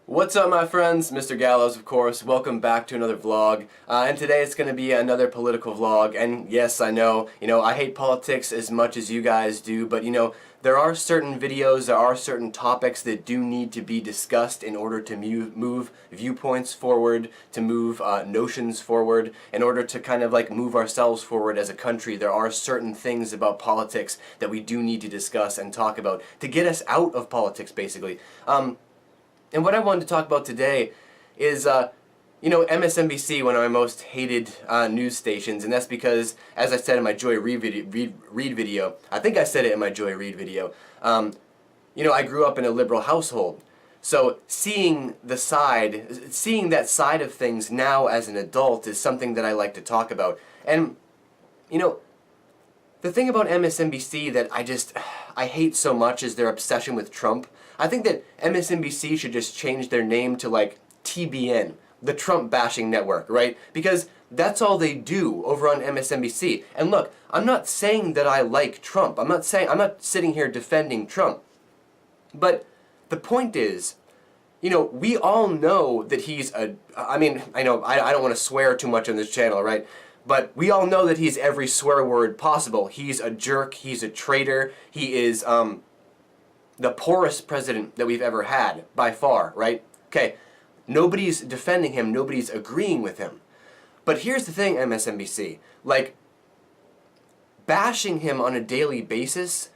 What's up, my friends? Mr. Gallows, of course. Welcome back to another vlog. And today it's going to be another political vlog. And yes, I know, I hate politics as much as you guys do, but there are certain videos, there are certain topics that do need to be discussed in order to move viewpoints forward, to move notions forward, in order to kind of like move ourselves forward as a country. There are certain things about politics that we do need to discuss and talk about to get us out of politics, basically. And what I wanted to talk about today is, MSNBC, one of my most hated news stations, and that's because, as I said in my Joy Reid video, I think I said it in my Joy Reid video, I grew up in a liberal household. So seeing that side of things now as an adult is something that I like to talk about. And, the thing about MSNBC that I hate so much is their obsession with Trump. I think that MSNBC should just change their name to like TBN, the Trump bashing network, right? Because that's all they do over on MSNBC. And look, I'm not saying that I like Trump. I'm not sitting here defending Trump. But the point is, we all know that he's I don't want to swear too much on this channel, right? But we all know that he's every swear word possible. He's a jerk, he's a traitor, he is the poorest president that we've ever had, by far, right? Okay, nobody's defending him, nobody's agreeing with him. But here's the thing, MSNBC, like, bashing him on a daily basis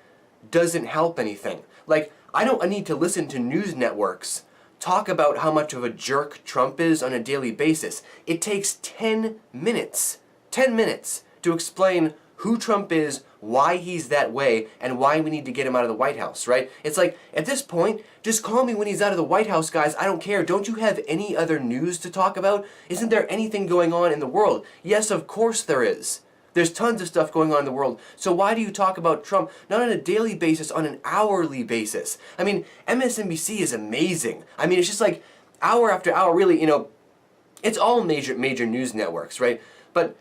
doesn't help anything. Like, I need to listen to news networks talk about how much of a jerk Trump is on a daily basis. It takes 10 minutes to explain who Trump is, why he's that way, and why we need to get him out of the White House, right? It's like, at this point, just call me when he's out of the White House, guys. I don't care. Don't you have any other news to talk about? Isn't there anything going on in the world? Yes, of course there is. There's tons of stuff going on in the world. So why do you talk about Trump not on a daily basis, on an hourly basis? I mean, MSNBC is amazing. I mean, it's just like hour after hour, really, it's all major news networks, right? But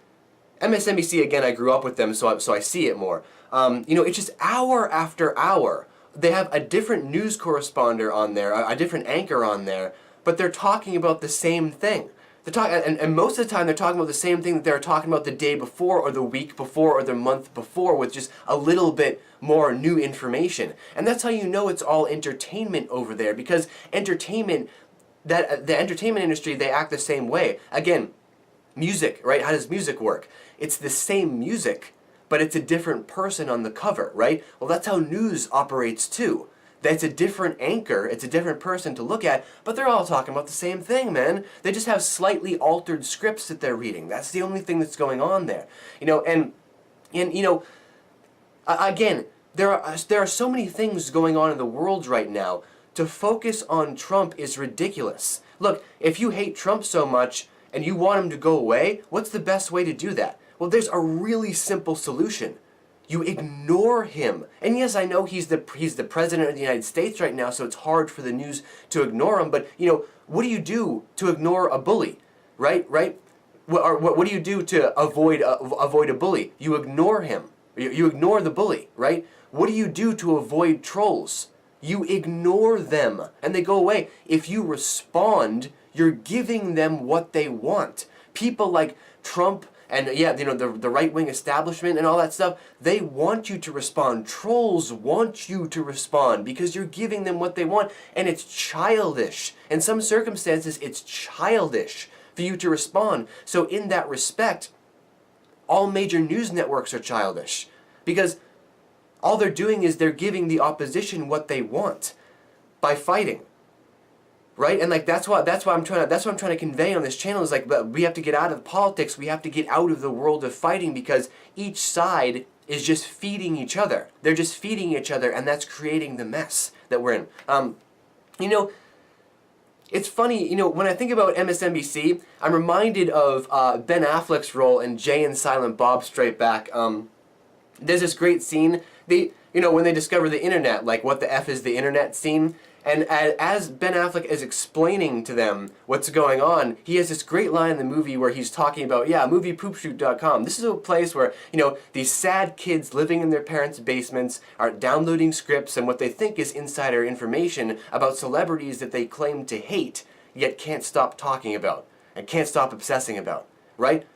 MSNBC, again, I grew up with them, so I see it more. It's just hour after hour. They have a different news correspondent on there, a different anchor on there, but they're talking about the same thing. And most of the time they're talking about the same thing that they're talking about the day before or the week before or the month before, with just a little bit more new information. And that's how you know it's all entertainment over there, because the entertainment industry, they act the same way. Again, music, right? How does music work? It's the same music, but it's a different person on the cover, right? Well, that's how news operates too. That's a different anchor, it's a different person to look at, but they're all talking about the same thing, man. They just have slightly altered scripts that they're reading. That's the only thing that's going on there. Again, there are so many things going on in the world right now. To focus on Trump is ridiculous. Look, if you hate Trump so much and you want him to go away, what's the best way to do that? Well, there's a really simple solution. You ignore him. And yes, I know he's the president of the United States right now, so it's hard for the news to ignore him, but what do you do to ignore a bully? Right? What do you do to avoid a bully? You ignore him. You ignore the bully, right? What do you do to avoid trolls? You ignore them, and they go away. If you respond, you're giving them what they want. People like Trump and the right-wing establishment and all that stuff, they want you to respond. Trolls want you to respond because you're giving them what they want, and it's childish. In some circumstances, it's childish for you to respond. So in that respect, all major news networks are childish, because all they're doing is they're giving the opposition what they want by fighting. Right? And like that's what I'm trying to convey on this channel, is like, but we have to get out of politics, we have to get out of the world of fighting, because each side is just feeding each other. They're just feeding each other, and that's creating the mess that we're in. It's funny, when I think about MSNBC, I'm reminded of Ben Affleck's role in Jay and Silent Bob Straight Back. There's this great scene, when they discover the internet, like what the F is the internet scene. And as Ben Affleck is explaining to them what's going on, he has this great line in the movie where he's talking about, yeah, moviepoopshoot.com. This is a place where, you know, these sad kids living in their parents' basements are downloading scripts and what they think is insider information about celebrities that they claim to hate, yet can't stop talking about and can't stop obsessing about, right?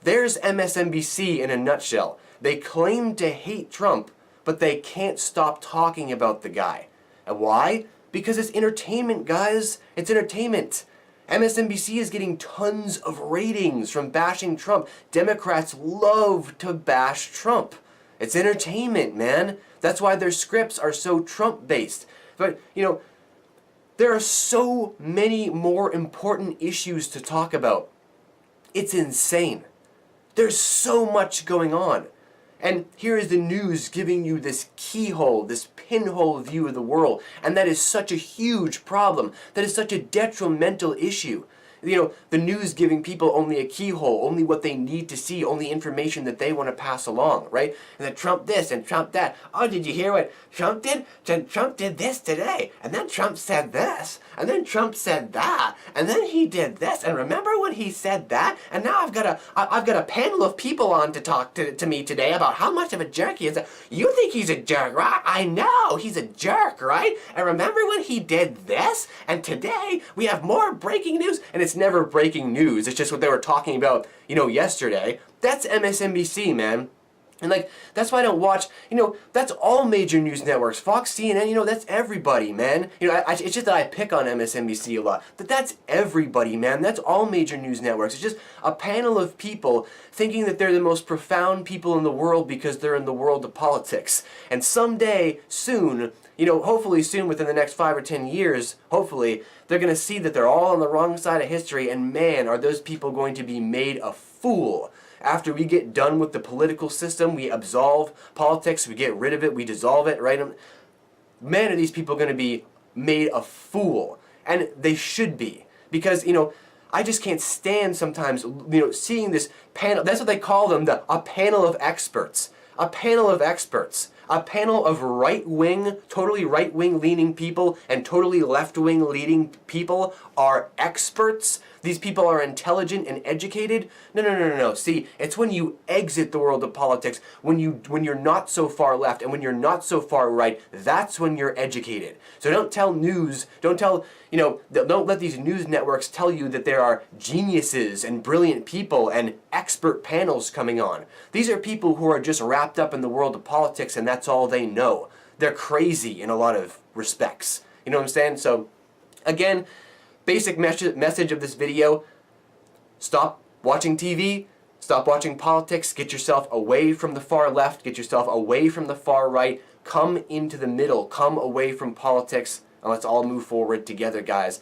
There's MSNBC in a nutshell. They claim to hate Trump, but they can't stop talking about the guy. And why? Because it's entertainment, guys. It's entertainment. MSNBC is getting tons of ratings from bashing Trump. Democrats love to bash Trump. It's entertainment, man. That's why their scripts are so Trump-based. But, you know, there are so many more important issues to talk about. It's insane. There's so much going on. And here is the news giving you this keyhole, this pinhole view of the world. And that is such a huge problem. That is such a detrimental issue. You know, the news giving people only a keyhole, only what they need to see, only information that they want to pass along, right? And then Trump this and Trump that. Oh, did you hear what Trump did? Trump did this today. And then Trump said this. And then Trump said that. And then he did this. And remember when he said that? And now I've got a panel of people on to talk to me today about how much of a jerk he is. You think he's a jerk, right? I know he's a jerk, right? And remember when he did this? And today we have more breaking news. And it's never breaking news. It's just what they were talking about, you know, yesterday. That's MSNBC, man. And like, that's why I don't watch, you know, that's all major news networks. Fox, CNN, you know, that's everybody, man. You know, it's just that I pick on MSNBC a lot. But that's everybody, man. That's all major news networks. It's just a panel of people thinking that they're the most profound people in the world because they're in the world of politics. And someday, soon, you know, hopefully soon within the next 5 or 10 years, hopefully, they're going to see that they're all on the wrong side of history, and man, are those people going to be made a fool. After we get done with the political system, we absolve politics, we get rid of it, we dissolve it, right? Man, are these people going to be made a fool. And they should be. Because, you know, I just can't stand sometimes, you know, seeing this panel. That's what they call them, a panel of experts. A panel of experts. A panel of right-wing, totally right-wing leaning people and totally left-wing leaning people are experts. These people are intelligent and educated. No. See, it's when you exit the world of politics, when you're not so far left and when you're not so far right, that's when you're educated. So don't tell news, don't let these news networks tell you that there are geniuses and brilliant people and expert panels coming on. These are people who are just wrapped up in the world of politics and that's all they know. They're crazy in a lot of respects. You know what I'm saying? So, again, basic message of this video: stop watching TV, stop watching politics, get yourself away from the far left, get yourself away from the far right, come into the middle, come away from politics, and let's all move forward together, guys.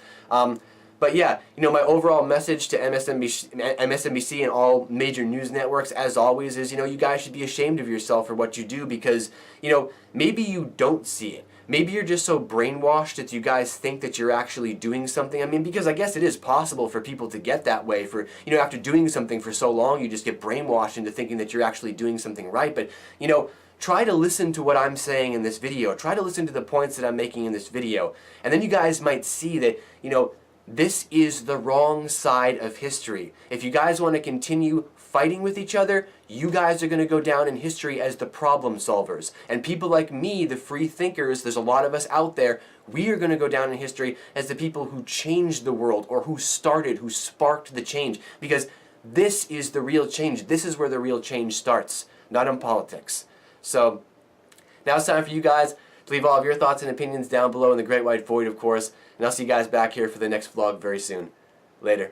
But yeah, you know, my overall message to MSNBC and all major news networks, as always, is, you know, you guys should be ashamed of yourself for what you do because, you know, maybe you don't see it. Maybe you're just so brainwashed that you guys think that you're actually doing something. I mean, because I guess it is possible for people to get that way. For, you know, after doing something for so long, you just get brainwashed into thinking that you're actually doing something right. But, you know, try to listen to what I'm saying in this video. Try to listen to the points that I'm making in this video. And then you guys might see that, you know, this is the wrong side of history. If you guys want to continue fighting with each other, you guys are going to go down in history as the problem solvers. And people like me, the free thinkers, there's a lot of us out there, we are going to go down in history as the people who changed the world or who sparked the change. Because this is the real change. This is where the real change starts, not in politics. So, now it's time for you guys to leave all of your thoughts and opinions down below in the great white void, of course. And I'll see you guys back here for the next vlog very soon. Later.